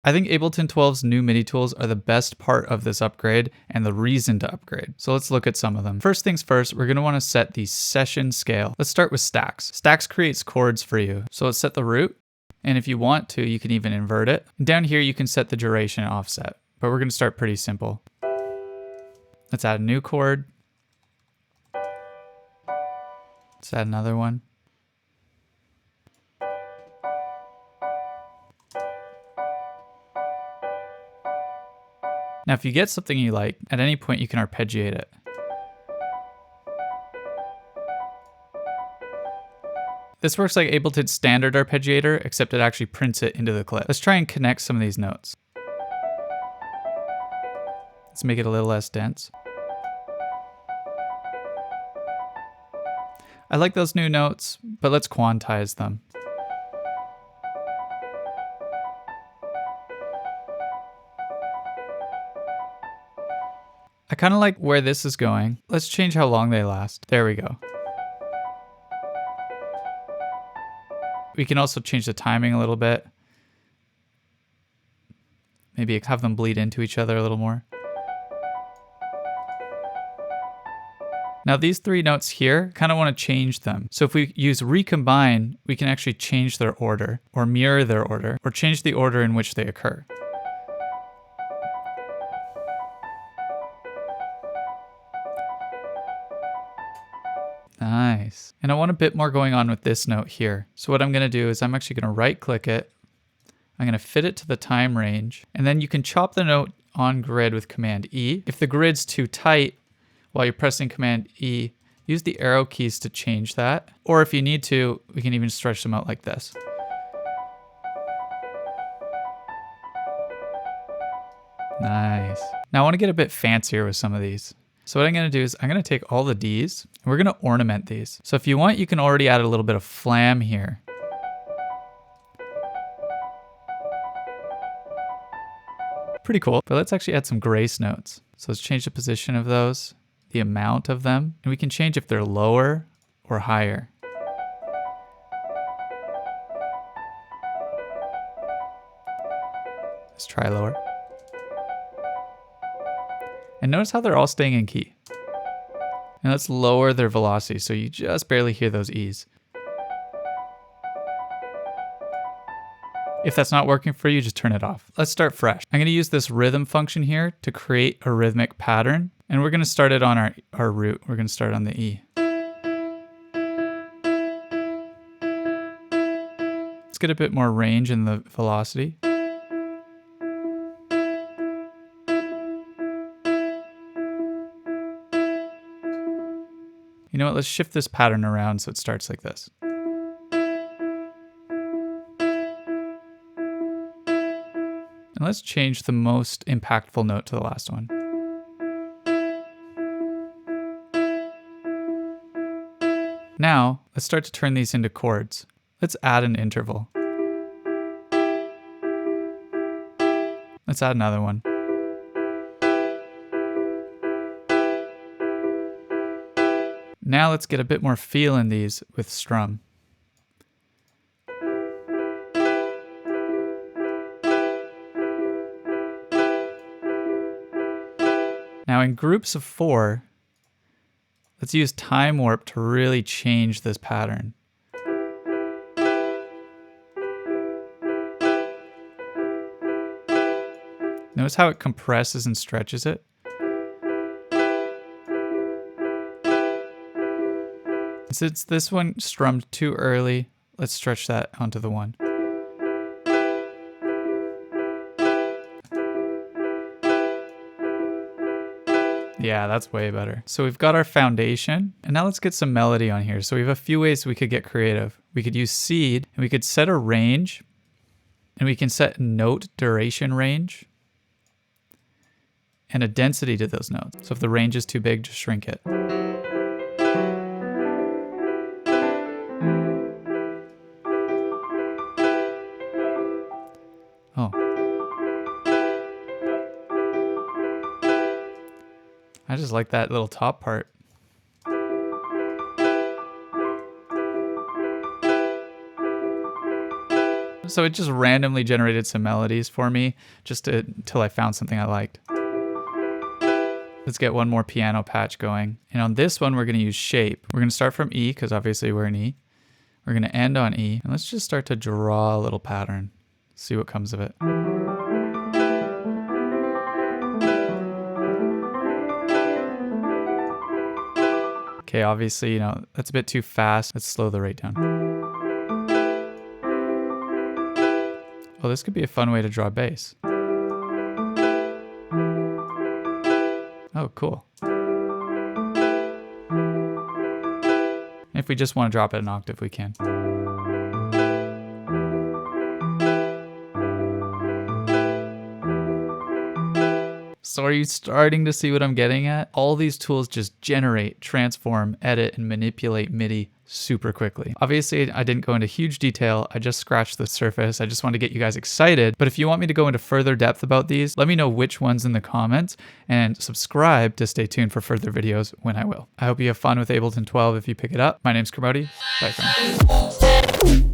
I think Ableton 12's new MIDI tools are the best part of this upgrade and the reason to upgrade. So let's look at some of them. First things first, we're gonna wanna set the session scale. Let's start with stacks. Stacks creates chords for you. So let's set the root. And if you want to, you can even invert it. And down here, you can set the duration and offset, but we're gonna start pretty simple. Let's add a new chord. Let's add another one. Now, if you get something you like, at any point you can arpeggiate it. This works like Ableton's standard arpeggiator, except it actually prints it into the clip. Let's try and connect some of these notes. Let's make it a little less dense. I like those new notes, but let's quantize them. I kind of like where this is going. Let's change how long they last. There we go. We can also change the timing a little bit. Maybe have them bleed into each other a little more. Now these three notes here, kind of want to change them. So if we use recombine, we can actually change their order, or mirror their order, or change the order in which they occur. Nice. And I want a bit more going on with this note here. So what I'm going to do is I'm actually going to right click it. I'm going to fit it to the time range. And then you can chop the note on grid with Command E. If the grid's too tight while you're pressing Command E, use the arrow keys to change that. Or if you need to, we can even stretch them out like this. Nice. Now I want to get a bit fancier with some of these. So what I'm going to do is I'm going to take all the Ds and we're going to ornament these. So if you want, you can already add a little bit of flam here. Pretty cool, but let's actually add some grace notes. So let's change the position of those, the amount of them, and we can change if they're lower or higher. Let's try lower. And notice how they're all staying in key. And let's lower their velocity so you just barely hear those E's. If that's not working for you, just turn it off. Let's start fresh. I'm gonna use this rhythm function here to create a rhythmic pattern. And we're gonna start it on our root. We're gonna start on the E. Let's get a bit more range in the velocity. You know what, let's shift this pattern around so it starts like this. And let's change the most impactful note to the last one. Now, let's start to turn these into chords. Let's add an interval. Let's add another one. Now let's get a bit more feel in these with strum. Now in groups of 4, let's use time warp to really change this pattern. Notice how it compresses and stretches it. Since this one strummed too early, let's stretch that onto the one. Yeah, that's way better. So we've got our foundation, and now let's get some melody on here. So we have a few ways we could get creative. We could use seed, and we could set a range, and we can set note duration range, and a density to those notes. So if the range is too big, just shrink it. Oh. I just like that little top part. So it just randomly generated some melodies for me until I found something I liked. Let's get one more piano patch going. And on this one, we're going to use shape. We're going to start from E because obviously we're in E. We're going to end on E. And let's just start to draw a little pattern. See what comes of it. Okay, obviously, that's a bit too fast. Let's slow the rate down. Oh, this could be a fun way to draw bass. Oh, cool. If we just want to drop it an octave, we can. So are you starting to see what I'm getting at? All these tools just generate, transform, edit, and manipulate MIDI super quickly. Obviously, I didn't go into huge detail. I just scratched the surface. I just wanted to get you guys excited. But if you want me to go into further depth about these, let me know which ones in the comments and subscribe to stay tuned for further videos when I will. I hope you have fun with Ableton 12 if you pick it up. My name's Kermody. Bye, friends.